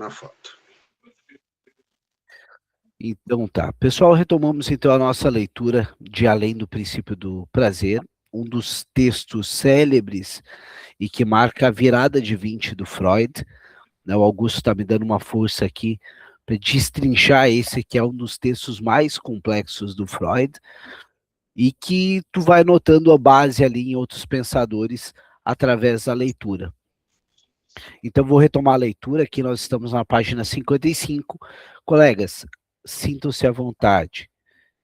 na foto. Então tá. Pessoal, retomamos então a nossa leitura de Além do Princípio do Prazer, um dos textos célebres e que marca a virada de 20 do Freud. O Augusto está me dando uma força aqui para destrinchar esse que é um dos textos mais complexos do Freud e que tu vai notando a base ali em outros pensadores através da leitura. Então, vou retomar a leitura, aqui nós estamos na página 55. Colegas, sintam-se à vontade,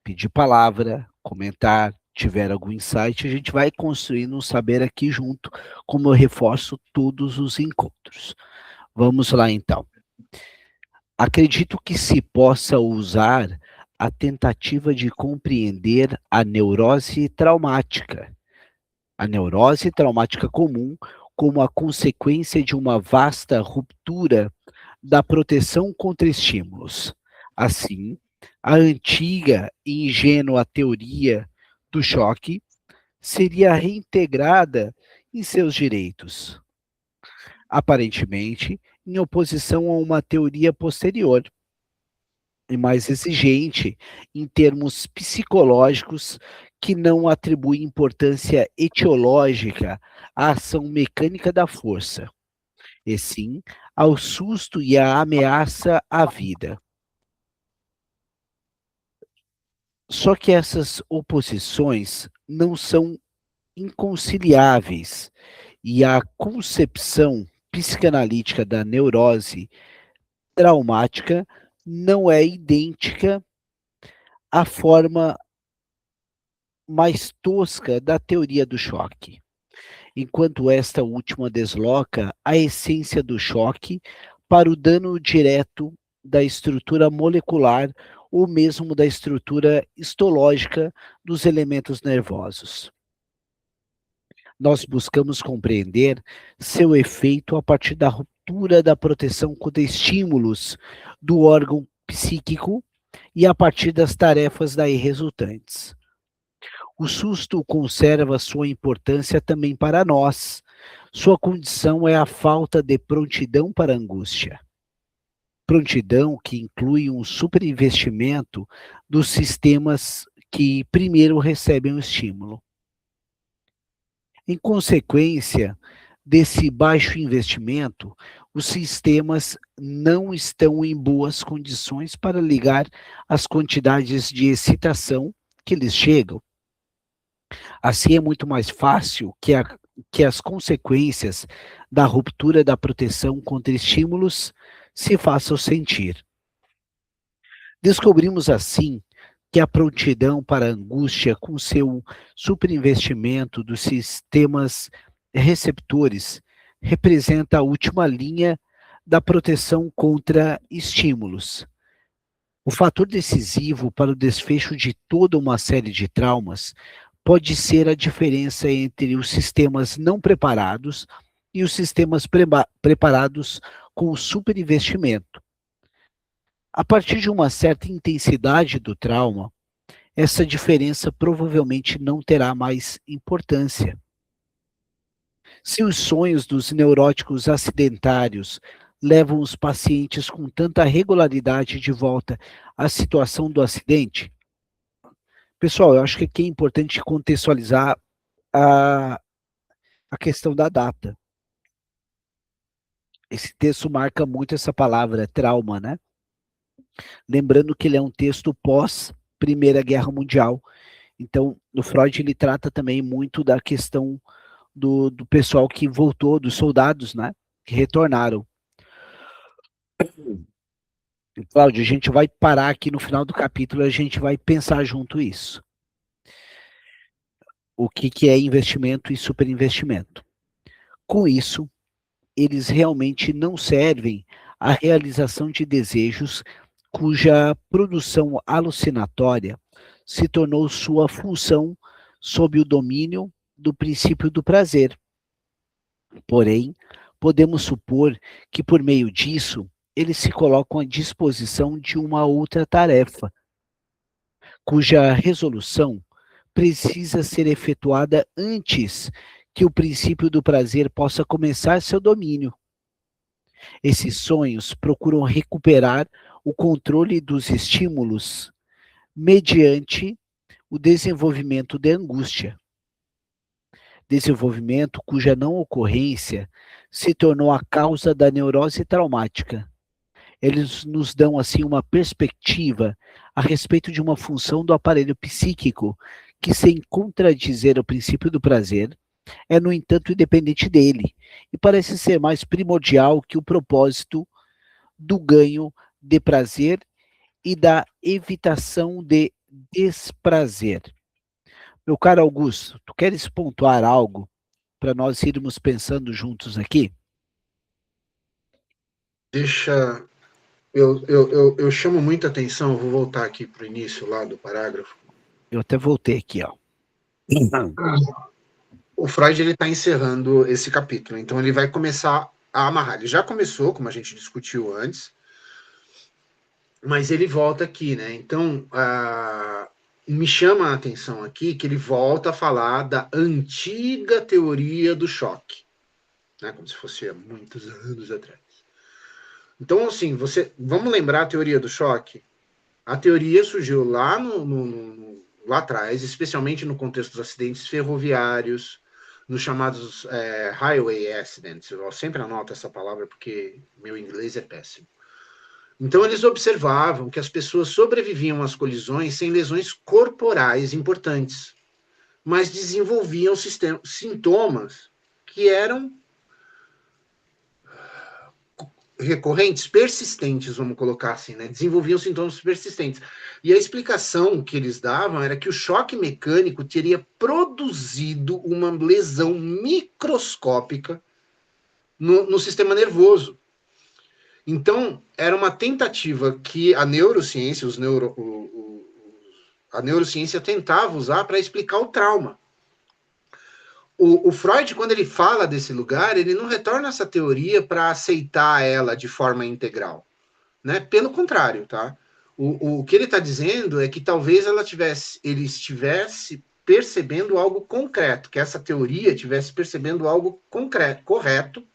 pedir palavra, comentar, tiver algum insight, a gente vai construindo um saber aqui junto, como eu reforço todos os encontros. Vamos lá, então. Acredito que se possa usar a tentativa de compreender a neurose traumática comum, como a consequência de uma vasta ruptura da proteção contra estímulos. Assim, a antiga e ingênua teoria do choque seria reintegrada em seus direitos, aparentemente em oposição a uma teoria posterior e mais exigente em termos psicológicos, que não atribui importância etiológica à ação mecânica da força, e sim ao susto e à ameaça à vida. Só que essas oposições não são inconciliáveis e a concepção psicanalítica da neurose traumática não é idêntica à forma mais tosca da teoria do choque, enquanto esta última desloca a essência do choque para o dano direto da estrutura molecular ou mesmo da estrutura histológica dos elementos nervosos. Nós buscamos compreender seu efeito a partir da ruptura da proteção contra estímulos do órgão psíquico e a partir das tarefas daí resultantes. O susto conserva sua importância também para nós. Sua condição é a falta de prontidão para a angústia. Prontidão que inclui um superinvestimento dos sistemas que primeiro recebem o estímulo. Em consequência desse baixo investimento, os sistemas não estão em boas condições para ligar as quantidades de excitação que lhes chegam. Assim é muito mais fácil que as consequências da ruptura da proteção contra estímulos se façam sentir. Descobrimos assim que a prontidão para a angústia, com seu superinvestimento dos sistemas receptores, representa a última linha da proteção contra estímulos. O fator decisivo para o desfecho de toda uma série de traumas pode ser a diferença entre os sistemas não preparados e os sistemas preparados com o superinvestimento. A partir de uma certa intensidade do trauma, essa diferença provavelmente não terá mais importância. Se os sonhos dos neuróticos acidentários levam os pacientes com tanta regularidade de volta à situação do acidente, pessoal, eu acho que aqui é importante contextualizar a questão da data. Esse texto marca muito essa palavra, trauma, né? Lembrando que ele é um texto pós Primeira Guerra Mundial. Então, o Freud ele trata também muito da questão do pessoal que voltou, dos soldados, né? Que retornaram. Cláudio, a gente vai parar aqui no final do capítulo, a gente vai pensar junto isso. O que é investimento e superinvestimento. Com isso, eles realmente não servem à realização de desejos cuja produção alucinatória se tornou sua função sob o domínio do princípio do prazer. Porém, podemos supor que por meio disso, eles se colocam à disposição de uma outra tarefa, cuja resolução precisa ser efetuada antes que o princípio do prazer possa começar seu domínio. Esses sonhos procuram recuperar o controle dos estímulos mediante o desenvolvimento de angústia. Desenvolvimento cuja não ocorrência se tornou a causa da neurose traumática. Eles nos dão, assim, uma perspectiva a respeito de uma função do aparelho psíquico que, sem contradizer o princípio do prazer, é, no entanto, independente dele e parece ser mais primordial que o propósito do ganho de prazer e da evitação de desprazer. Meu caro Augusto, tu queres pontuar algo para nós irmos pensando juntos aqui? Deixa. Eu chamo muita atenção, vou voltar aqui para o início lá do parágrafo. Eu até voltei aqui, ó. O Freud ele está encerrando esse capítulo, então ele vai começar a amarrar. Ele já começou, como a gente discutiu antes, mas ele volta aqui, né? Então, me chama a atenção aqui que ele volta a falar da antiga teoria do choque, né? Como se fosse há muitos anos atrás. Então, assim, vamos lembrar a teoria do choque? A teoria surgiu lá, lá atrás, especialmente no contexto dos acidentes ferroviários, nos chamados highway accidents. Eu sempre anoto essa palavra porque meu inglês é péssimo. Então, eles observavam que as pessoas sobreviviam às colisões sem lesões corporais importantes, mas desenvolviam sintomas que eram recorrentes, persistentes, vamos colocar assim, né? Desenvolviam sintomas persistentes. E a explicação que eles davam era que o choque mecânico teria produzido uma lesão microscópica no sistema nervoso. Então, era uma tentativa que a neurociência, a neurociência tentava usar para explicar o trauma. O Freud, quando ele fala desse lugar, ele não retorna essa teoria para aceitar ela de forma integral, né? Pelo contrário, tá? O que ele está dizendo é que talvez ele estivesse percebendo algo concreto, que essa teoria estivesse percebendo algo concreto, correto,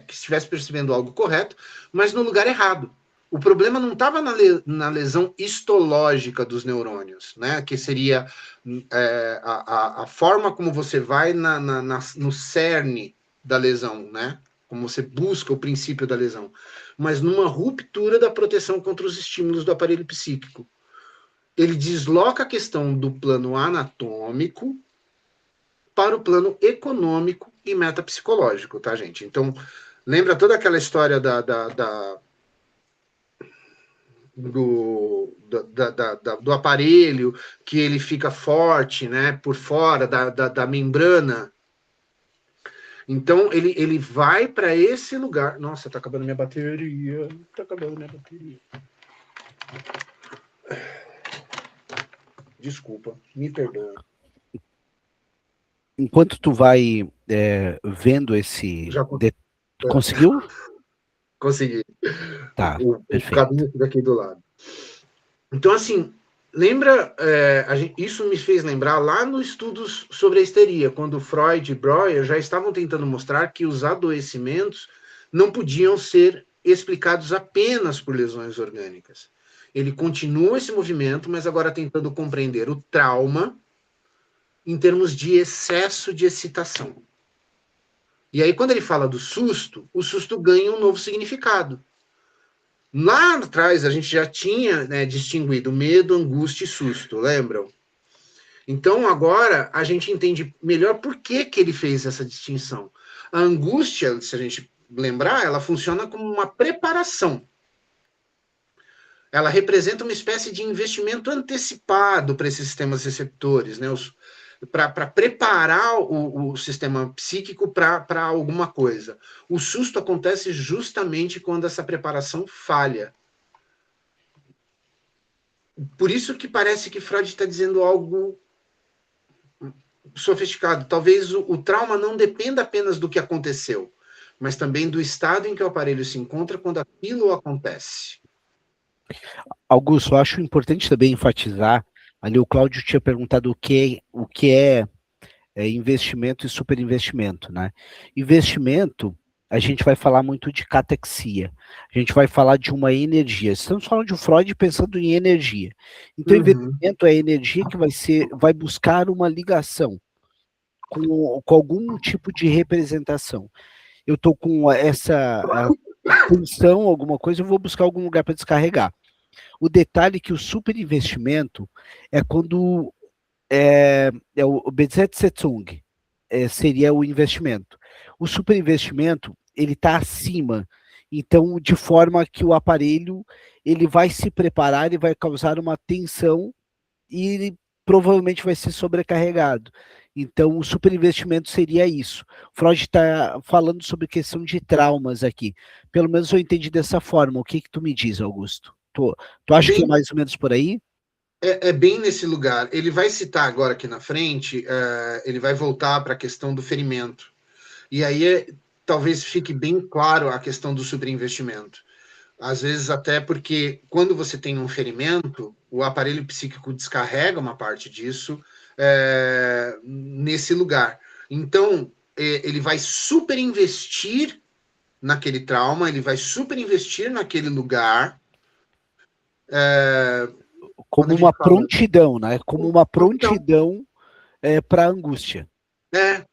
que estivesse percebendo algo correto, mas no lugar errado. O problema não estava na lesão histológica dos neurônios, né? Que seria a forma como você vai no cerne da lesão, né? Como você busca o princípio da lesão, mas numa ruptura da proteção contra os estímulos do aparelho psíquico. Ele desloca a questão do plano anatômico para o plano econômico e metapsicológico, tá, gente? Então, lembra toda aquela história do aparelho, que ele fica forte, né, por fora da membrana. Então, ele vai para esse lugar. Nossa, tá acabando minha bateria. Desculpa, me perdoa. Enquanto tu vai vendo esse... Conseguiu? Consegui. Tá, o perfeito. caminho daqui do lado. Então, assim, lembra, isso me fez lembrar lá nos estudos sobre a histeria, quando Freud e Breuer já estavam tentando mostrar que os adoecimentos não podiam ser explicados apenas por lesões orgânicas. Ele continua esse movimento, mas agora tentando compreender o trauma em termos de excesso de excitação. E aí, quando ele fala do susto, o susto ganha um novo significado. Lá atrás, a gente já tinha, né, distinguido medo, angústia e susto, lembram? Então, agora, a gente entende melhor por que ele fez essa distinção. A angústia, se a gente lembrar, ela funciona como uma preparação. Ela representa uma espécie de investimento antecipado para esses sistemas receptores, né? Para preparar o sistema psíquico para alguma coisa. O susto acontece justamente quando essa preparação falha. Por isso que parece que Freud está dizendo algo sofisticado. Talvez o trauma não dependa apenas do que aconteceu, mas também do estado em que o aparelho se encontra quando aquilo acontece. Augusto, eu acho importante também enfatizar, ali o Cláudio tinha perguntado o que é investimento e superinvestimento, né? Investimento a gente vai falar muito de catexia. A gente vai falar de uma energia. Estamos falando de Freud pensando em energia. Então, investimento é energia que vai buscar uma ligação com algum tipo de representação. Eu estou com essa tensão, alguma coisa, eu vou buscar algum lugar para descarregar. O detalhe é que o superinvestimento é quando o Bezetsetzung seria o investimento. O superinvestimento, ele está acima. Então, de forma que o aparelho ele vai se preparar e vai causar uma tensão e ele provavelmente vai ser sobrecarregado. Então, o superinvestimento seria isso. Freud está falando sobre questão de traumas aqui. Pelo menos eu entendi dessa forma. O que tu me diz, Augusto? Tu acha que é mais ou menos por aí? É bem nesse lugar. Ele vai citar agora aqui na frente, ele vai voltar para a questão do ferimento. E aí talvez fique bem claro a questão do superinvestimento. Às vezes até porque quando você tem um ferimento, o aparelho psíquico descarrega uma parte disso nesse lugar. Então, ele vai superinvestir naquele trauma, ele vai superinvestir naquele lugar. Como uma prontidão, né? Como uma prontidão para a angústia.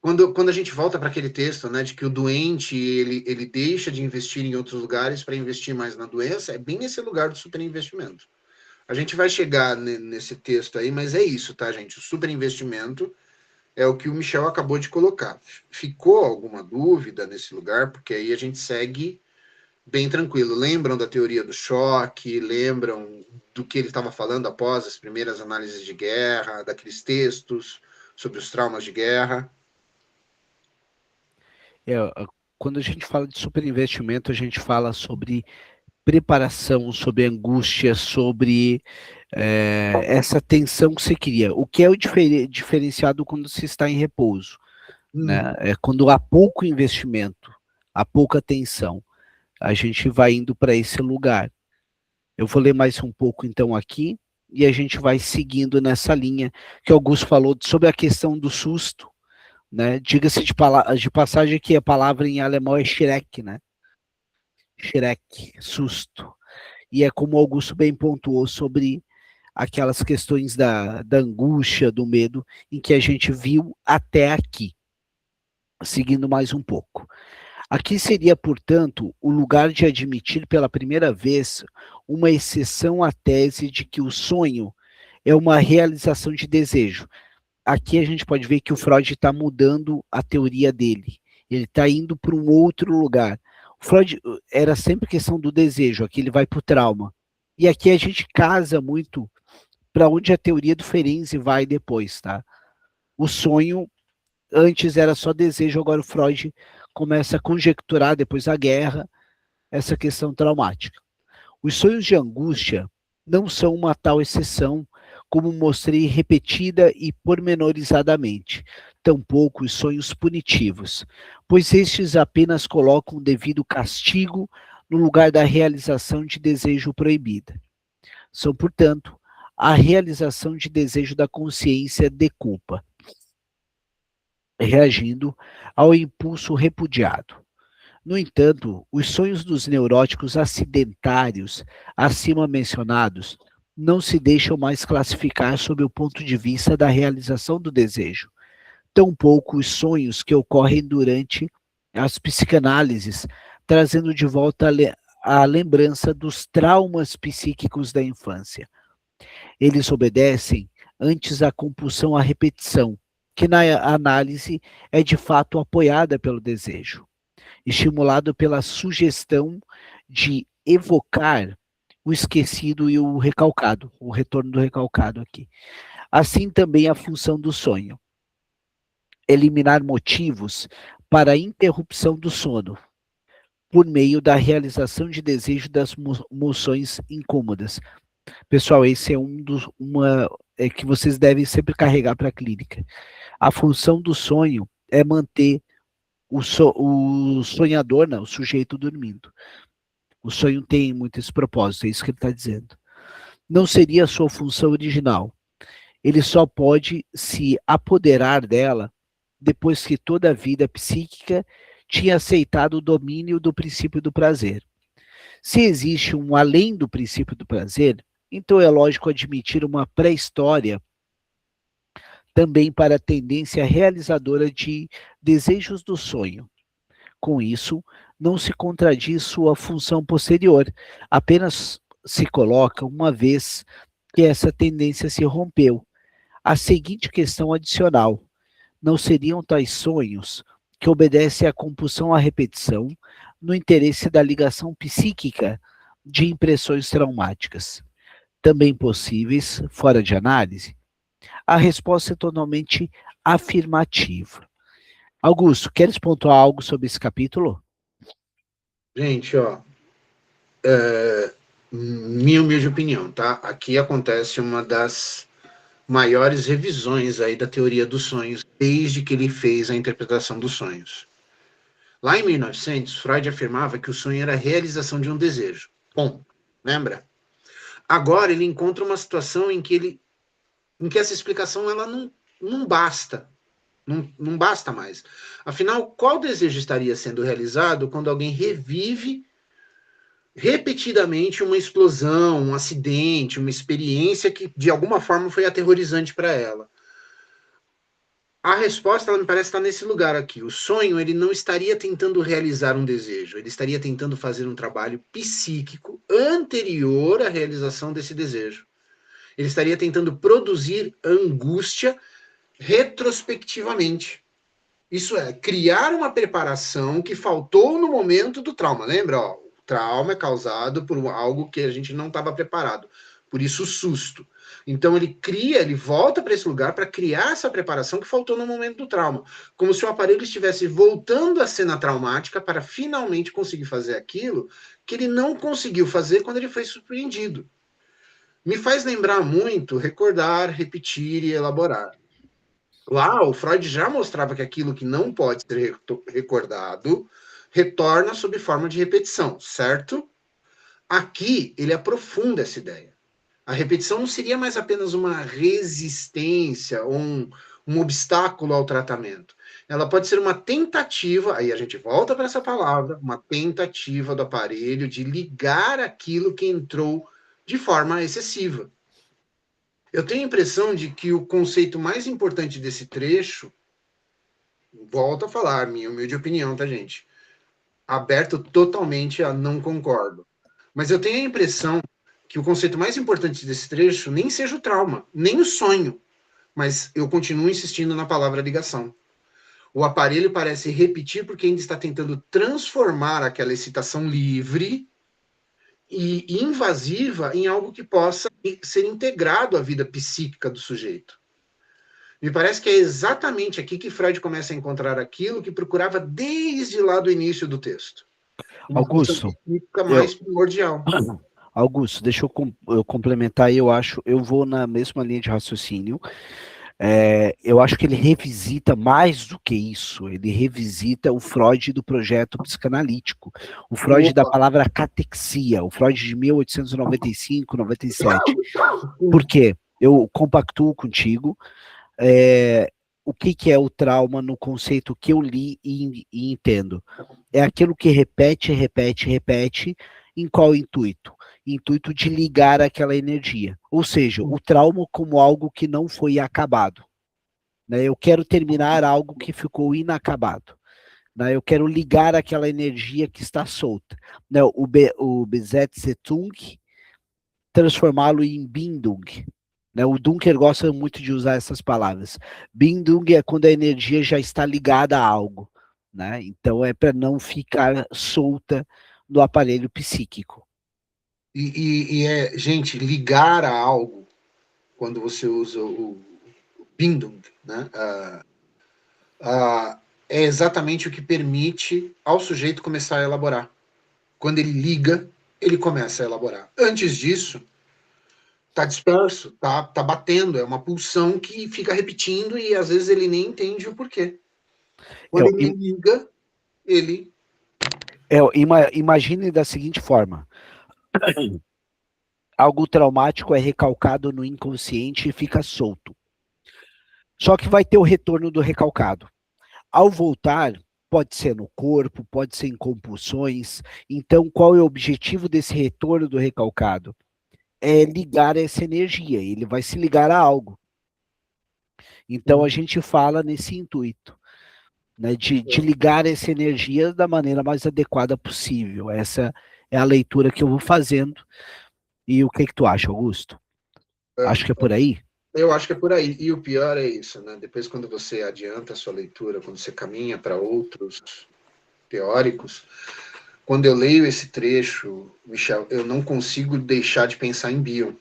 Quando a gente volta para aquele texto, né, de que o doente ele deixa de investir em outros lugares para investir mais na doença, é bem nesse lugar do superinvestimento. A gente vai chegar nesse texto aí, mas é isso, tá, gente? O superinvestimento é o que o Michel acabou de colocar. Ficou alguma dúvida nesse lugar? Porque aí a gente segue bem tranquilo. Lembram da teoria do choque? Lembram do que ele estava falando após as primeiras análises de guerra, daqueles textos sobre os traumas de guerra? Quando a gente fala de superinvestimento, a gente fala sobre preparação, sobre angústia, sobre essa tensão que você cria. O que é o diferenciado quando se está em repouso? Né? É quando há pouco investimento, há pouca tensão. A gente vai indo para esse lugar. Eu vou ler mais um pouco então aqui, e a gente vai seguindo nessa linha que o Augusto falou sobre a questão do susto, né? Diga-se de passagem que a palavra em alemão é Schreck, né? Schreck, susto. E é como o Augusto bem pontuou sobre aquelas questões da angústia, do medo, em que a gente viu até aqui. Seguindo mais um pouco. Aqui seria, portanto, o lugar de admitir pela primeira vez uma exceção à tese de que o sonho é uma realização de desejo. Aqui a gente pode ver que o Freud está mudando a teoria dele. Ele está indo para um outro lugar. O Freud era sempre questão do desejo, aqui ele vai para o trauma. E aqui a gente casa muito para onde a teoria do Ferenczi vai depois, tá? O sonho antes era só desejo, agora o Freud começa a conjecturar, depois da guerra, essa questão traumática. Os sonhos de angústia não são uma tal exceção, como mostrei repetida e pormenorizadamente, tampouco os sonhos punitivos, pois estes apenas colocam o devido castigo no lugar da realização de desejo proibida. São, portanto, a realização de desejo da consciência de culpa, reagindo ao impulso repudiado. No entanto, os sonhos dos neuróticos acidentários, acima mencionados, não se deixam mais classificar sob o ponto de vista da realização do desejo. Tampouco os sonhos que ocorrem durante as psicanálises, trazendo de volta a lembrança dos traumas psíquicos da infância. Eles obedecem antes à compulsão à repetição, que na análise é de fato apoiada pelo desejo, estimulado pela sugestão de evocar o esquecido e o recalcado, o retorno do recalcado aqui. Assim também a função do sonho, eliminar motivos para a interrupção do sono, por meio da realização de desejo das moções incômodas. Pessoal, esse é que vocês devem sempre carregar para a clínica. A função do sonho é manter o sonhador, o sujeito dormindo. O sonho tem muito esse propósito, é isso que ele está dizendo. Não seria a sua função original. Ele só pode se apoderar dela depois que toda a vida psíquica tinha aceitado o domínio do princípio do prazer. Se existe um além do princípio do prazer, então é lógico admitir uma pré-história também para a tendência realizadora de desejos do sonho. Com isso, não se contradiz sua função posterior, apenas se coloca uma vez que essa tendência se rompeu. A seguinte questão adicional: não seriam tais sonhos que obedecem à compulsão à repetição no interesse da ligação psíquica de impressões traumáticas, também possíveis fora de análise? A resposta é totalmente afirmativa. Augusto, queres pontuar algo sobre esse capítulo? Gente, ó, minha humilde opinião, tá? Aqui acontece uma das maiores revisões aí da teoria dos sonhos, desde que ele fez a interpretação dos sonhos. Lá em 1900, Freud afirmava que o sonho era a realização de um desejo. Bom, lembra? Agora ele encontra uma situação em que essa explicação ela não basta. Não basta mais. Afinal, qual desejo estaria sendo realizado quando alguém revive repetidamente uma explosão, um acidente, uma experiência que de alguma forma foi aterrorizante para ela? A resposta, ela me parece estar nesse lugar aqui. O sonho, ele não estaria tentando realizar um desejo, ele estaria tentando fazer um trabalho psíquico anterior à realização desse desejo. Ele estaria tentando produzir angústia retrospectivamente. Isso é, criar uma preparação que faltou no momento do trauma. Lembra? Ó, o trauma é causado por algo que a gente não estava preparado. Por isso o susto. Então ele volta para esse lugar para criar essa preparação que faltou no momento do trauma. Como se o aparelho estivesse voltando à cena traumática para finalmente conseguir fazer aquilo que ele não conseguiu fazer quando ele foi surpreendido. Me faz lembrar muito recordar, repetir e elaborar. Lá, o Freud já mostrava que aquilo que não pode ser recordado retorna sob forma de repetição, certo? Aqui, ele aprofunda essa ideia. A repetição não seria mais apenas uma resistência ou um obstáculo ao tratamento. Ela pode ser uma tentativa, aí a gente volta para essa palavra, uma tentativa do aparelho de ligar aquilo que entrou de forma excessiva. Eu tenho a impressão de que o conceito mais importante desse trecho, volto a falar, minha humilde opinião, tá, gente? Aberto totalmente a não concordo. Mas eu tenho a impressão que o conceito mais importante desse trecho nem seja o trauma, nem o sonho, mas eu continuo insistindo na palavra ligação. O aparelho parece repetir porque ainda está tentando transformar aquela excitação livre e invasiva em algo que possa ser integrado à vida psíquica do sujeito. Me parece que é exatamente aqui que Freud começa a encontrar aquilo que procurava desde lá do início do texto. Uma Augusto, psíquica mais primordial. Augusto, deixa eu complementar aí, eu vou na mesma linha de raciocínio. Eu acho que ele revisita mais do que isso, ele revisita o Freud do projeto psicanalítico, o Freud da palavra catexia, o Freud de 1895, 97. Por quê? Eu compactuo contigo. O que é o trauma no conceito que eu li e entendo? É aquilo que repete, repete, repete, em qual intuito? Intuito de ligar aquela energia. Ou seja, o trauma como algo que não foi acabado. Né? Eu quero terminar algo que ficou inacabado. Né? Eu quero ligar aquela energia que está solta. Né? O Besetzung, transformá-lo em Bindung. Né? O Dunker gosta muito de usar essas palavras. Bindung é quando a energia já está ligada a algo. Né? Então é para não ficar solta no aparelho psíquico. Gente, ligar a algo, quando você usa o Bindung, né? É exatamente o que permite ao sujeito começar a elaborar. Quando ele liga, ele começa a elaborar. Antes disso, tá disperso, tá batendo, é uma pulsão que fica repetindo e às vezes ele nem entende o porquê. Quando ele liga, ele... Imagine da seguinte forma: algo traumático é recalcado no inconsciente e fica solto. Só que vai ter o retorno do recalcado. Ao voltar, pode ser no corpo, pode ser em compulsões. Então, qual é o objetivo desse retorno do recalcado? É ligar essa energia, ele vai se ligar a algo. Então, a gente fala nesse intuito, né, de ligar essa energia da maneira mais adequada possível. Essa é a leitura que eu vou fazendo. E o que tu acha, Augusto? Acho que é por aí? Eu acho que é por aí. E o pior é isso, né? Depois, quando você adianta a sua leitura, quando você caminha para outros teóricos, quando eu leio esse trecho, Michel, eu não consigo deixar de pensar em Bion.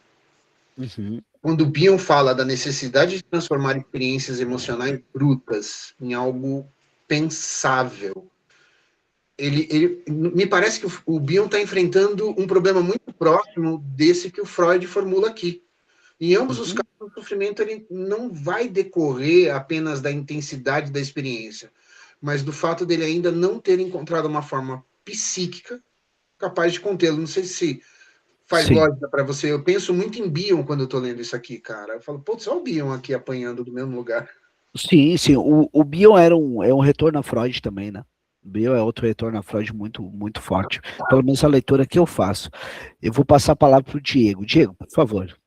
Uhum. Quando Bion fala da necessidade de transformar experiências emocionais brutas em algo pensável, ele me parece que o Bion está enfrentando um problema muito próximo desse que o Freud formula aqui. Em ambos os casos, o sofrimento ele não vai decorrer apenas da intensidade da experiência, mas do fato dele ainda não ter encontrado uma forma psíquica capaz de contê-lo. Não sei se faz lógica para você. Eu penso muito em Bion quando eu estou lendo isso aqui, cara. Eu falo, putz, olha o Bion aqui apanhando do mesmo lugar. Sim, sim. O Bion é um retorno a Freud também, né? O Bion é outro retorno a Freud muito, muito forte. Pelo menos a leitura que eu faço. Eu vou passar a palavra para o Diego. Diego, por favor.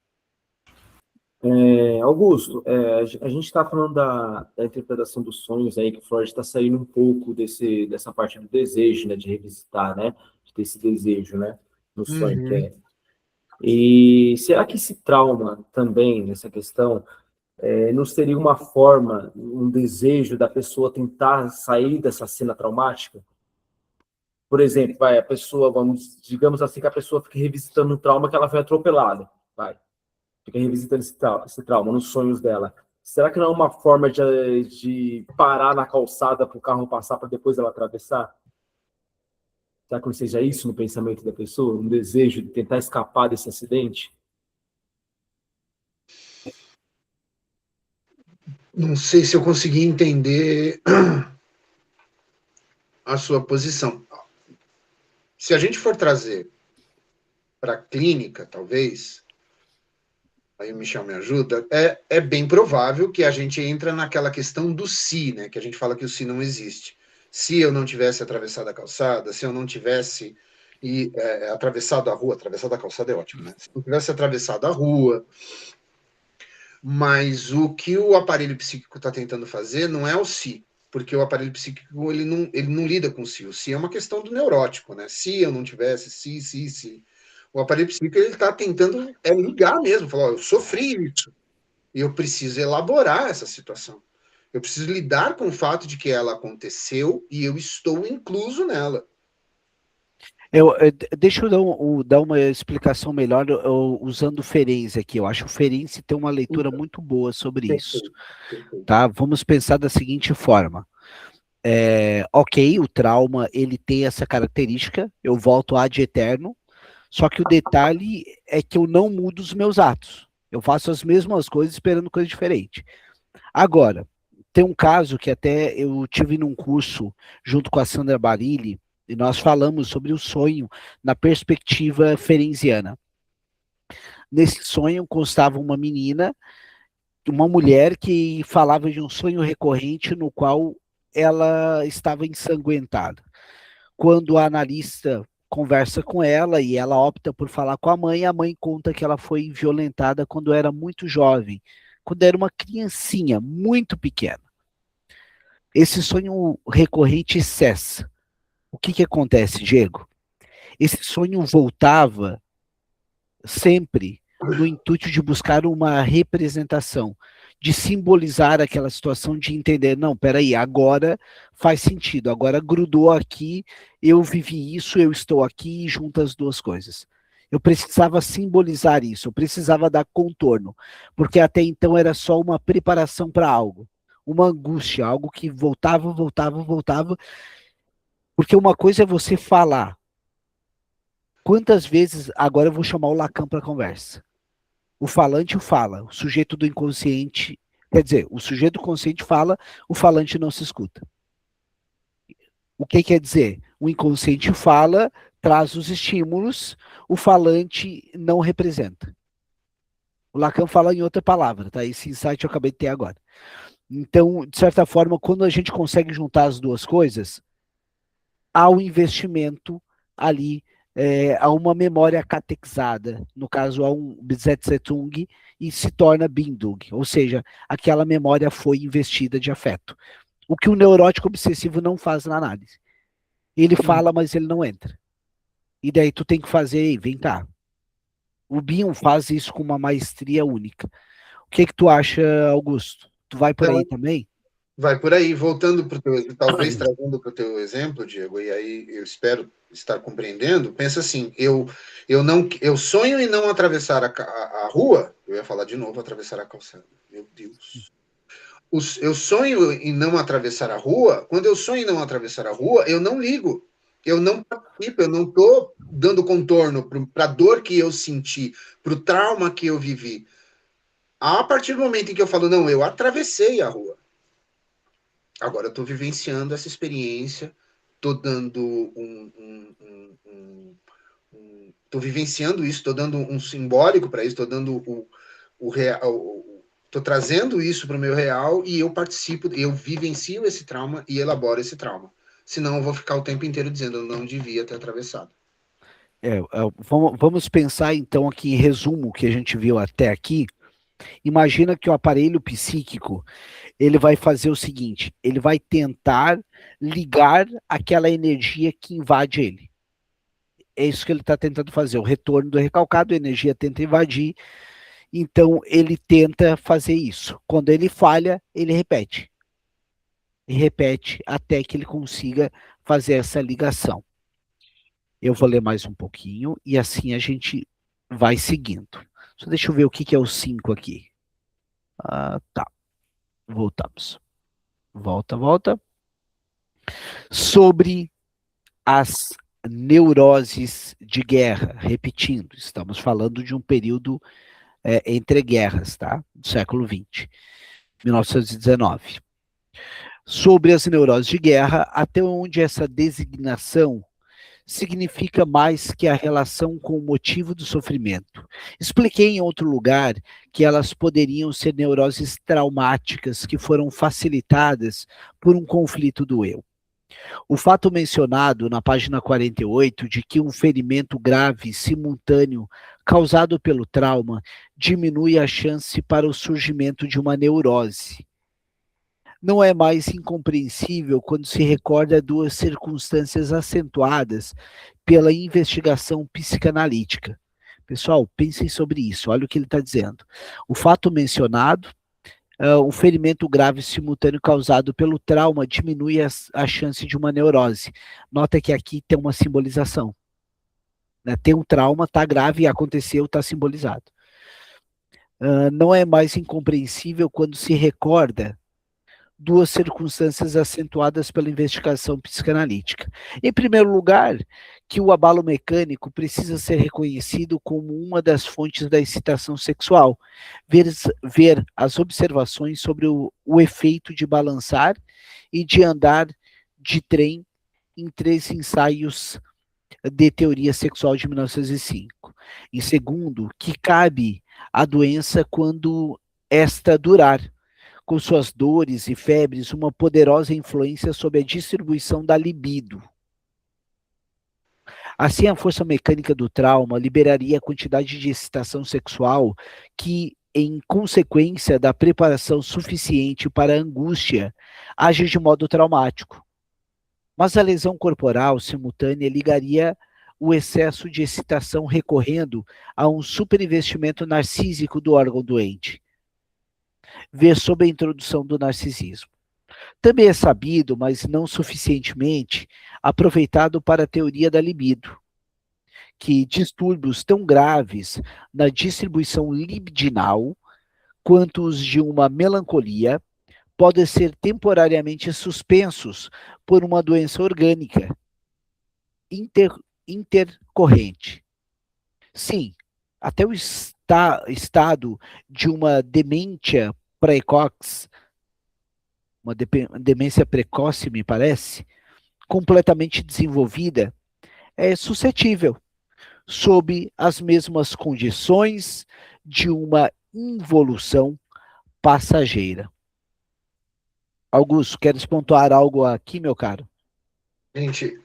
Augusto, a gente está falando da interpretação dos sonhos aí, que Freud está saindo um pouco dessa parte do desejo, né, de revisitar, né, de ter esse desejo, né, no sonho, que é. E será que esse trauma também, nessa questão, não seria uma forma, um desejo da pessoa tentar sair dessa cena traumática? Por exemplo, a pessoa, digamos assim, que a pessoa fica revisitando um trauma que ela foi atropelada, fica revisitando esse trauma nos sonhos dela. Será que não é uma forma de parar na calçada para o carro passar para depois ela atravessar? Será que não seja isso no pensamento da pessoa? Um desejo de tentar escapar desse acidente? Não sei se eu consegui entender a sua posição. Se a gente for trazer para a clínica, talvez, aí o Michel me ajuda, é bem provável que a gente entra naquela questão do se, né? Que a gente fala que o se não existe. Se eu não tivesse atravessado a calçada, se eu não tivesse atravessado a rua, atravessado a calçada é ótimo, né? Se eu não tivesse atravessado a rua, mas o que o aparelho psíquico está tentando fazer não é o se, porque o aparelho psíquico ele não lida com o se. O se é uma questão do neurótico, né? Se eu não tivesse, se. O aparelho psíquico ele está tentando ligar mesmo, falar, eu sofri isso, e eu preciso elaborar essa situação. Eu preciso lidar com o fato de que ela aconteceu e eu estou incluso nela. Deixa eu dar uma explicação melhor usando o Ferenczi aqui. Eu acho que o Ferenczi tem uma leitura muito boa sobre isso. Tá? Vamos pensar da seguinte forma. Ok, o trauma ele tem essa característica, eu volto ad eterno, só que o detalhe é que eu não mudo os meus atos. Eu faço as mesmas coisas esperando coisa diferente. Agora, tem um caso que até eu tive num curso junto com a Sandra Barilli, e nós falamos sobre o sonho na perspectiva ferenziana. Nesse sonho constava uma menina, uma mulher que falava de um sonho recorrente no qual ela estava ensanguentada. Quando a analista conversa com ela e ela opta por falar com a mãe conta que ela foi violentada quando era muito jovem, quando era uma criancinha muito pequena. Esse sonho recorrente cessa. O que acontece, Diego? Esse sonho voltava sempre no intuito de buscar uma representação, de simbolizar aquela situação, de entender, não, peraí, agora faz sentido, agora grudou aqui, eu vivi isso, eu estou aqui e junto as duas coisas. Eu precisava simbolizar isso, eu precisava dar contorno, porque até então era só uma preparação para algo, uma angústia, algo que voltava, porque uma coisa é você falar. Quantas vezes, agora eu vou chamar o Lacan para conversa. O falante fala, o sujeito do inconsciente, quer dizer, o sujeito do consciente fala, o falante não se escuta. O que quer dizer? O inconsciente fala, traz os estímulos, o falante não representa. O Lacan fala em outra palavra, tá? Esse insight eu acabei de ter agora. Então, de certa forma, quando a gente consegue juntar as duas coisas, há um investimento ali, há uma memória catexada, no caso, há um Bezetzetung, e se torna Bindung, ou seja, aquela memória foi investida de afeto. O que o neurótico obsessivo não faz na análise. Ele fala, mas ele não entra. E daí tu tem que fazer, vem cá. O Bion faz isso com uma maestria única. O que tu acha, Augusto? Tu vai por aí também? Vai por aí, voltando para o teu, talvez trazendo para o teu exemplo, Diego, e aí eu espero estar compreendendo. Pensa assim, eu sonho em não atravessar a rua, eu ia falar de novo, atravessar a calçada. Meu Deus. Eu sonho em não atravessar a rua, quando eu sonho em não atravessar a rua, eu não ligo. Eu não participo, eu não estou dando contorno para a dor que eu senti, para o trauma que eu vivi. A partir do momento em que eu falo, não, eu atravessei a rua. Agora eu estou vivenciando essa experiência, estou dando estou vivenciando isso, estou dando um simbólico para isso, estou dando o real, estou trazendo isso para o meu real e eu participo, eu vivencio esse trauma e elaboro esse trauma. Senão eu vou ficar o tempo inteiro dizendo eu não devia ter atravessado. Vamos pensar então aqui em resumo o que a gente viu até aqui. Imagina que o aparelho psíquico, ele vai fazer o seguinte, ele vai tentar ligar aquela energia que invade ele. É isso que ele está tentando fazer, o retorno do recalcado, a energia tenta invadir, então ele tenta fazer isso. Quando ele falha, ele repete. E repete até que ele consiga fazer essa ligação. Eu vou ler mais um pouquinho e assim a gente vai seguindo. Só deixa eu ver o que é o 5 aqui. Tá. Voltamos. Volta. Sobre as neuroses de guerra. Repetindo, estamos falando de um período entre guerras, tá? Do século XX, 1919. Sobre as neuroses de guerra, até onde essa designação significa mais que a relação com o motivo do sofrimento. Expliquei em outro lugar que elas poderiam ser neuroses traumáticas que foram facilitadas por um conflito do eu. O fato mencionado na página 48 de que um ferimento grave simultâneo causado pelo trauma diminui a chance para o surgimento de uma neurose. Não é mais incompreensível quando se recorda duas circunstâncias acentuadas pela investigação psicanalítica. Pessoal, pensem sobre isso, olha o que ele está dizendo. O fato mencionado, um ferimento grave simultâneo causado pelo trauma diminui a chance de uma neurose. Nota que aqui tem uma simbolização. Né? Tem um trauma, está grave, aconteceu, está simbolizado. Não é mais incompreensível quando se recorda duas circunstâncias acentuadas pela investigação psicanalítica. Em primeiro lugar, que o abalo mecânico precisa ser reconhecido como uma das fontes da excitação sexual. Ver as observações sobre o efeito de balançar e de andar de trem em 3 ensaios de teoria sexual de 1905. Em segundo, que cabe a doença quando esta durar, com suas dores e febres, uma poderosa influência sobre a distribuição da libido. Assim, a força mecânica do trauma liberaria a quantidade de excitação sexual que, em consequência da preparação suficiente para a angústia, age de modo traumático. Mas a lesão corporal simultânea ligaria o excesso de excitação recorrendo a um superinvestimento narcísico do órgão doente. Ver sobre a introdução do narcisismo. Também é sabido, mas não suficientemente, aproveitado para a teoria da libido, que distúrbios tão graves na distribuição libidinal quanto os de uma melancolia podem ser temporariamente suspensos por uma doença orgânica intercorrente. Sim, até o estado de uma demência precoce, uma demência precoce, me parece, completamente desenvolvida, é suscetível, sob as mesmas condições de uma involução passageira. Augusto, queres pontuar algo aqui, meu caro? Gente,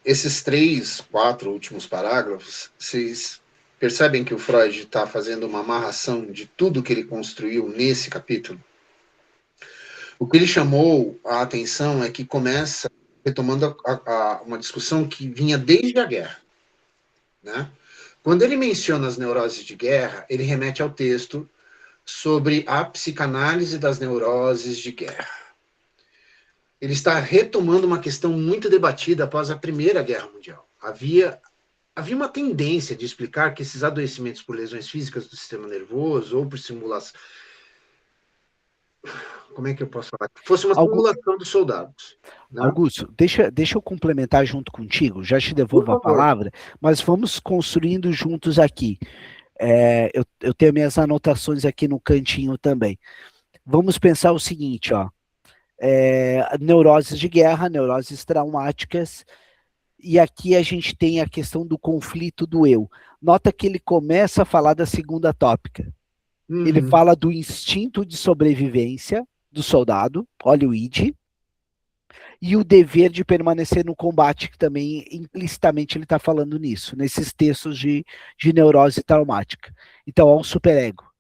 esses 3, 4 últimos parágrafos, vocês percebem que o Freud está fazendo uma amarração de tudo que ele construiu nesse capítulo? O que ele chamou a atenção é que começa retomando uma discussão que vinha desde a guerra, né? Quando ele menciona as neuroses de guerra, ele remete ao texto sobre a psicanálise das neuroses de guerra. Ele está retomando uma questão muito debatida após a Primeira Guerra Mundial. Havia uma tendência de explicar que esses adoecimentos por lesões físicas do sistema nervoso ou por simulação... Como é que eu posso falar? Que fosse uma simulação dos soldados. Né? Augusto, deixa eu complementar junto contigo, já te devolvo a palavra, mas vamos construindo juntos aqui. Eu tenho minhas anotações aqui no cantinho também. Vamos pensar o seguinte, ó. Neuroses de guerra, neuroses traumáticas, e aqui a gente tem a questão do conflito do eu. Nota que ele começa a falar da segunda tópica. Ele fala do instinto de sobrevivência do soldado, olha o id, e o dever de permanecer no combate, que também implicitamente ele está falando nisso, nesses textos de neurose traumática. Então, é um superego.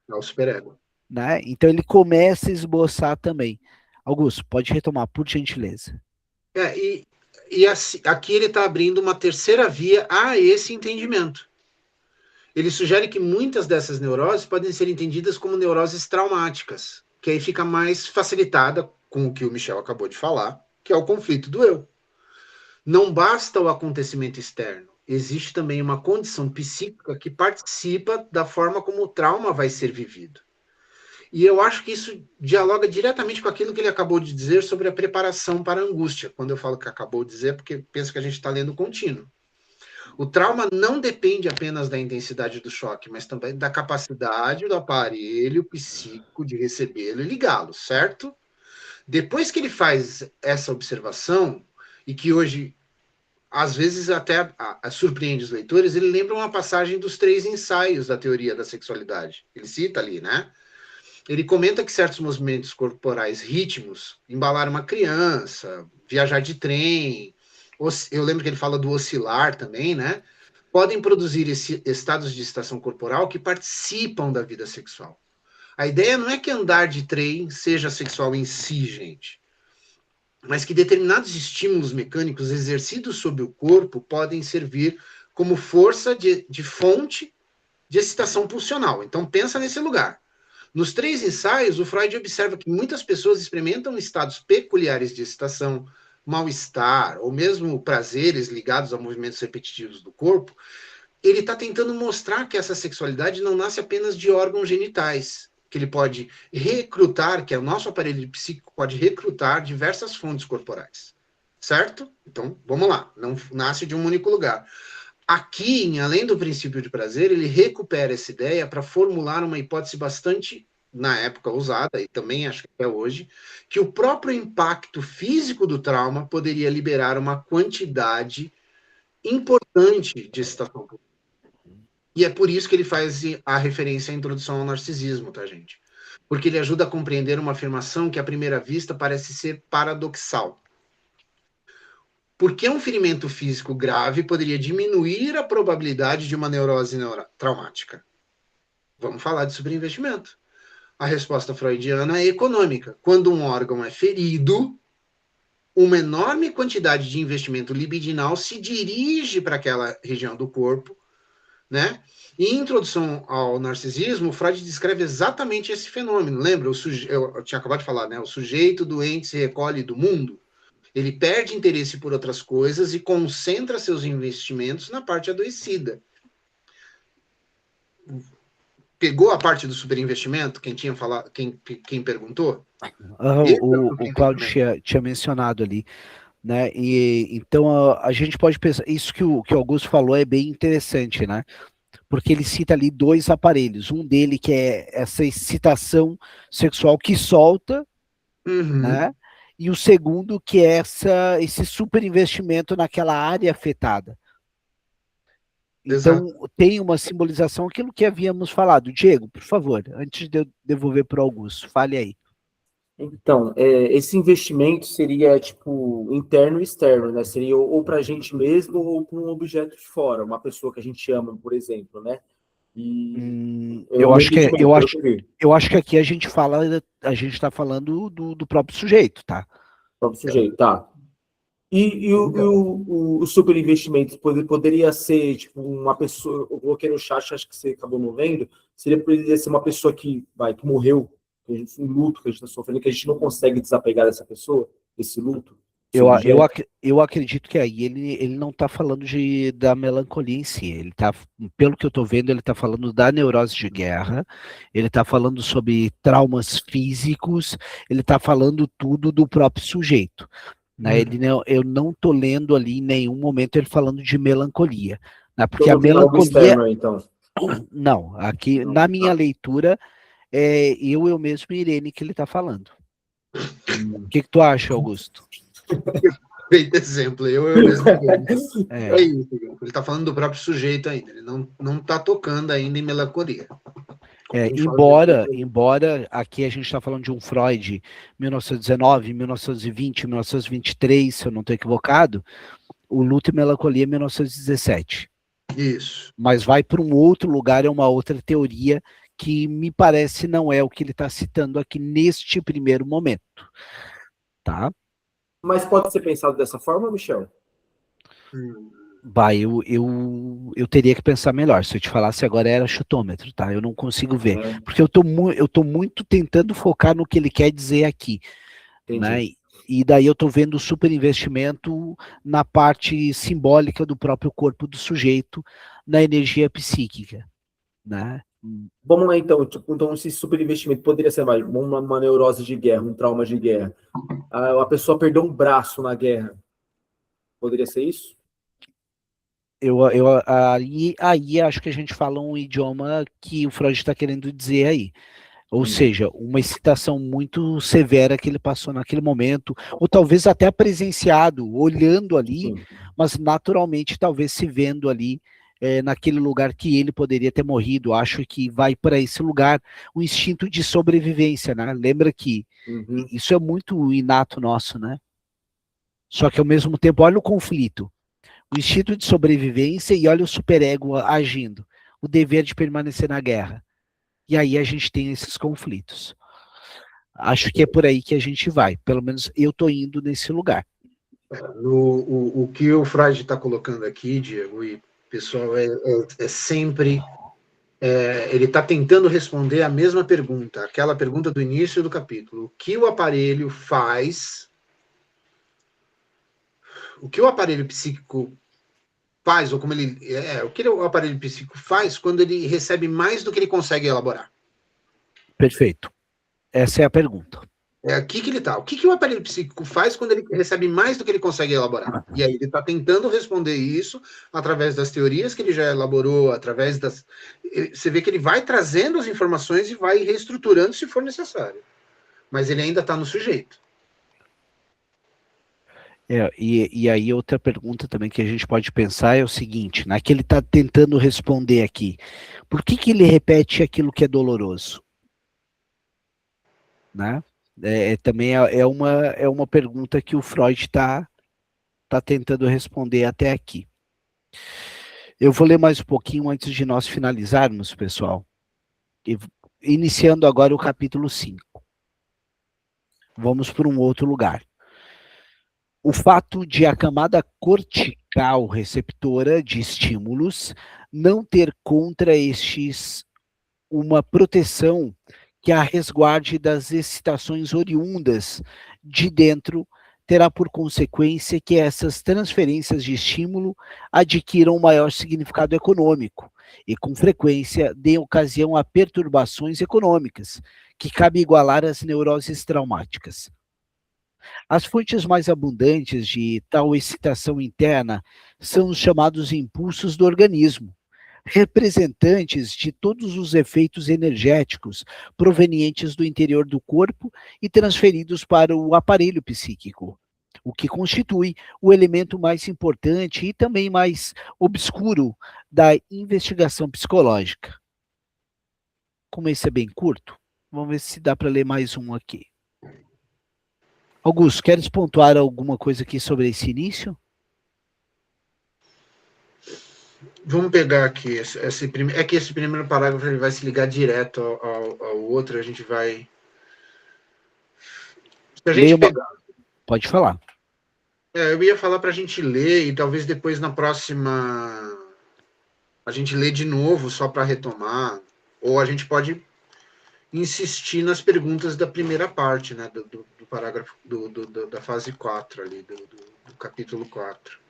É o superego. Né? Então, ele começa a esboçar também. Augusto, pode retomar, por gentileza. E assim, aqui ele está abrindo uma terceira via a esse entendimento. Ele sugere que muitas dessas neuroses podem ser entendidas como neuroses traumáticas, que aí fica mais facilitada com o que o Michel acabou de falar, que é o conflito do eu. Não basta o acontecimento externo, existe também uma condição psíquica que participa da forma como o trauma vai ser vivido. E eu acho que isso dialoga diretamente com aquilo que ele acabou de dizer sobre a preparação para a angústia. Quando eu falo que acabou de dizer, porque penso que a gente está lendo contínuo. O trauma não depende apenas da intensidade do choque, mas também da capacidade do aparelho psíquico de recebê-lo e ligá-lo, certo? Depois que ele faz essa observação, e que hoje, às vezes, até surpreende os leitores, ele lembra uma passagem dos 3 ensaios da teoria da sexualidade. Ele cita ali, né? Ele comenta que certos movimentos corporais, ritmos, embalar uma criança, viajar de trem, eu lembro que ele fala do oscilar também, né? Podem produzir estados de excitação corporal que participam da vida sexual. A ideia não é que andar de trem seja sexual em si, gente, mas que determinados estímulos mecânicos exercidos sobre o corpo podem servir como força de fonte de excitação pulsional. Então, pensa nesse lugar. Nos 3 ensaios, o Freud observa que muitas pessoas experimentam estados peculiares de excitação, mal-estar, ou mesmo prazeres ligados a movimentos repetitivos do corpo. Ele está tentando mostrar que essa sexualidade não nasce apenas de órgãos genitais, que ele pode recrutar, que é o nosso aparelho psíquico, pode recrutar diversas fontes corporais. Certo? Então, vamos lá. Não nasce de um único lugar. Aqui, além do princípio de prazer, ele recupera essa ideia para formular uma hipótese bastante, na época, usada, e também acho que até hoje, que o próprio impacto físico do trauma poderia liberar uma quantidade importante de excitação. E é por isso que ele faz a referência à introdução ao narcisismo, tá, gente? Porque ele ajuda a compreender uma afirmação que, à primeira vista, parece ser paradoxal. Por que um ferimento físico grave poderia diminuir a probabilidade de uma neurose traumática? Vamos falar de sobreinvestimento. A resposta freudiana é econômica. Quando um órgão é ferido, uma enorme quantidade de investimento libidinal se dirige para aquela região do corpo, né? Em Introdução ao Narcisismo, Freud descreve exatamente esse fenômeno. Lembra? Eu tinha acabado de falar, né? O sujeito doente se recolhe do mundo. Ele perde interesse por outras coisas e concentra seus investimentos na parte adoecida. Pegou a parte do superinvestimento? Quem tinha falado, quem perguntou? O Cláudio tinha mencionado ali, né? E então a gente pode pensar, isso que o Augusto falou é bem interessante, né? Porque ele cita ali 2 aparelhos, um dele que é essa excitação sexual que solta, né? E o segundo que é esse superinvestimento naquela área afetada. Então, tem uma simbolização, aquilo que havíamos falado. Diego, por favor, antes de eu devolver para o Augusto, fale aí. Então, esse investimento seria, tipo, interno e externo, né? Seria ou para a gente mesmo ou para um objeto de fora, uma pessoa que a gente ama, por exemplo, né? E é o Eu meu acho que entendimento, pelo que eu vi. eu acho que aqui a gente está falando do próprio sujeito, tá? Próprio sujeito, tá. E o super investimento poderia ser, tipo, uma pessoa, eu coloquei no chat, acho que você acabou não vendo, poderia ser uma pessoa que morreu, um luto que a gente está sofrendo, que a gente não consegue desapegar dessa pessoa, desse luto, desse objeto. Eu acredito que aí ele não está falando da melancolia em si. Ele tá, pelo que eu estou vendo, ele está falando da neurose de guerra, ele está falando sobre traumas físicos, ele está falando tudo do próprio sujeito. Né? Eu não estou lendo ali em nenhum momento ele falando de melancolia. Né? Porque Então a não tem algo melancolia. externo aí, então. Não, aqui Não, na minha tá. leitura, eu mesmo e Irene que ele está falando. O que tu acha, Augusto? Feito exemplo, eu mesmo. É isso, ele está falando do próprio sujeito ainda, ele não está tocando ainda em melancolia. Embora aqui a gente está falando de um Freud 1919, 1920, 1923, se eu não estou equivocado, o Luto e Melancolia 1917. Isso. Mas vai para um outro lugar, é uma outra teoria que me parece não é o que ele está citando aqui neste primeiro momento. Tá? Mas pode ser pensado dessa forma, Michel? Eu teria que pensar melhor. Se eu te falasse agora era chutômetro, tá? Eu não consigo ver. Porque eu tô muito tentando focar no que ele quer dizer aqui. Né? E daí eu tô vendo o superinvestimento na parte simbólica do próprio corpo do sujeito, na energia psíquica. Né? Vamos lá, então. Então, esse superinvestimento poderia ser mais uma neurose de guerra, um trauma de guerra. A pessoa perdeu um braço na guerra. Poderia ser isso? Aí acho que a gente fala um idioma que o Freud está querendo dizer aí. Ou seja, uma excitação muito severa que ele passou naquele momento, ou talvez até presenciado, olhando ali, mas naturalmente talvez se vendo ali naquele lugar que ele poderia ter morrido. Acho que vai para esse lugar o instinto de sobrevivência, né? Lembra que isso é muito inato nosso, né? Só que ao mesmo tempo, olha o conflito. O instinto de sobrevivência e olha o superego agindo. O dever de permanecer na guerra. E aí a gente tem esses conflitos. Acho que é por aí que a gente vai. Pelo menos eu estou indo nesse lugar. O que o Freud está colocando aqui, Diego, e pessoal, é sempre... ele está tentando responder a mesma pergunta, aquela pergunta do início do capítulo. O que o aparelho faz... O que o aparelho psíquico faz, ou como ele... o que o aparelho psíquico faz quando ele recebe mais do que ele consegue elaborar? Perfeito. Essa é a pergunta. É aqui que ele está. O que o aparelho psíquico faz quando ele recebe mais do que ele consegue elaborar? E aí ele está tentando responder isso através das teorias que ele já elaborou, através das... Você vê que ele vai trazendo as informações e vai reestruturando se for necessário. Mas ele ainda está no sujeito. E aí outra pergunta também que a gente pode pensar é o seguinte, né, que ele está tentando responder aqui. Por que ele repete aquilo que é doloroso? Né? Também é uma pergunta que o Freud está tentando responder até aqui. Eu vou ler mais um pouquinho antes de nós finalizarmos, pessoal. Iniciando agora o capítulo 5. Vamos para um outro lugar. O fato de a camada cortical receptora de estímulos não ter contra estes uma proteção que a resguarde das excitações oriundas de dentro, terá por consequência que essas transferências de estímulo adquiram maior significado econômico e, com frequência, deem ocasião a perturbações econômicas, que cabe igualar às neuroses traumáticas. As fontes mais abundantes de tal excitação interna são os chamados impulsos do organismo, representantes de todos os efeitos energéticos provenientes do interior do corpo e transferidos para o aparelho psíquico, o que constitui o elemento mais importante e também mais obscuro da investigação psicológica. Como esse é bem curto, vamos ver se dá para ler mais um aqui. Augusto, queres pontuar alguma coisa aqui sobre esse início? Vamos pegar aqui é que esse primeiro parágrafo ele vai se ligar direto ao outro, a gente vai... Se a gente pegar... Pode falar. Eu ia falar para a gente ler e talvez depois na próxima a gente lê de novo só para retomar, ou a gente pode insistir nas perguntas da primeira parte, né, do parágrafo da fase 4 ali, do capítulo 4.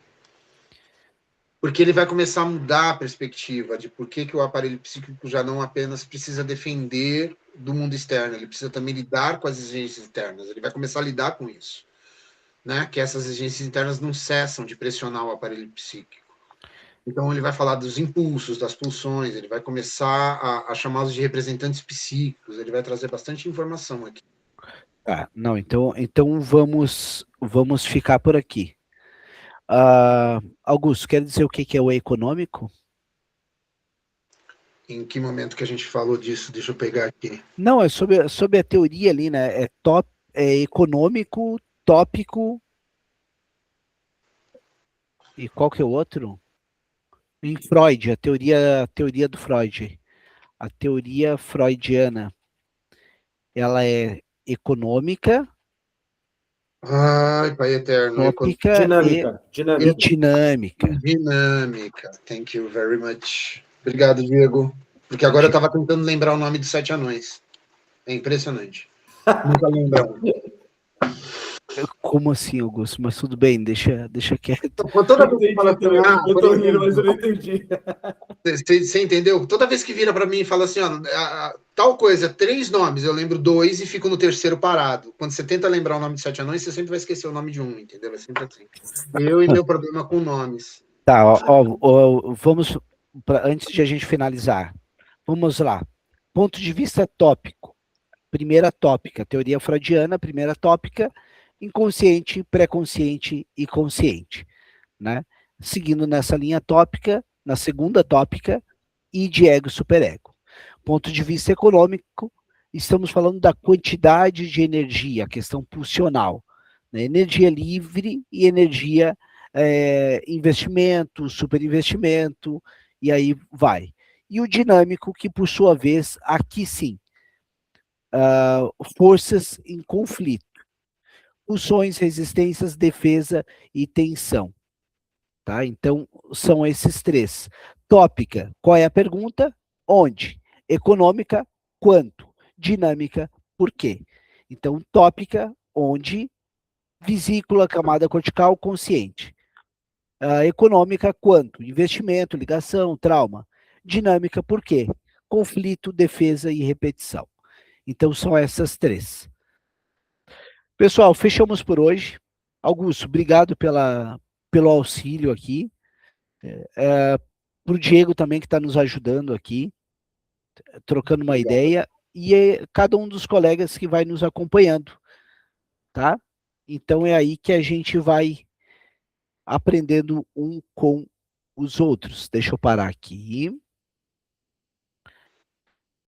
Porque ele vai começar a mudar a perspectiva de por que o aparelho psíquico já não apenas precisa defender do mundo externo, ele precisa também lidar com as exigências internas, ele vai começar a lidar com isso, né? Que essas exigências internas não cessam de pressionar o aparelho psíquico. Então ele vai falar dos impulsos, das pulsões, ele vai começar a chamá-los de representantes psíquicos, ele vai trazer bastante informação aqui. Não, então vamos ficar por aqui. Augusto, quer dizer o que é o econômico? Em que momento que a gente falou disso? Deixa eu pegar aqui. Não, é sobre a teoria ali, né? É econômico, tópico. E qual que é o outro? Em Freud, a teoria do Freud. A teoria freudiana. Ela é econômica. Ai, Pai Eterno. Tópica dinâmica. E dinâmica. Dinâmica. Thank you very much. Obrigado, Diego. Porque agora eu estava tentando lembrar o nome dos 7 anões. É impressionante. Nunca lembrava. Como assim, Augusto? Mas tudo bem, deixa quieto. Toda vez que fala assim, eu tô rindo, mas eu não entendi. Você entendeu? Toda vez que vira para mim e fala assim, ó, tal coisa, 3 nomes, eu lembro 2 e fico no terceiro parado. Quando você tenta lembrar o nome de 7 anões, você sempre vai esquecer o nome de um, entendeu? É sempre assim. Eu e meu problema com nomes. Tá, vamos, antes de a gente finalizar, vamos lá. Ponto de vista tópico. Primeira tópica, teoria freudiana, primeira tópica, inconsciente, pré-consciente e consciente, né? Seguindo nessa linha tópica, na segunda tópica, id, ego, superego. Ponto de vista econômico, estamos falando da quantidade de energia, a questão pulsional, né? Energia livre e energia investimento, superinvestimento, e aí vai. E o dinâmico, que por sua vez, aqui sim, forças em conflito. Pulsões, resistências, defesa e tensão. Tá? Então, são esses 3. Tópica, qual é a pergunta? Onde? Econômica, quanto? Dinâmica, por quê? Então, tópica, onde? Vesícula, camada cortical, consciente. Econômica, quanto? Investimento, ligação, trauma. Dinâmica, por quê? Conflito, defesa e repetição. Então, são essas 3. Pessoal, fechamos por hoje. Augusto, obrigado pelo auxílio aqui. Para o Diego também, que está nos ajudando aqui, trocando uma ideia, e cada um dos colegas que vai nos acompanhando, tá? Então é aí que a gente vai aprendendo um com os outros. Deixa eu parar aqui.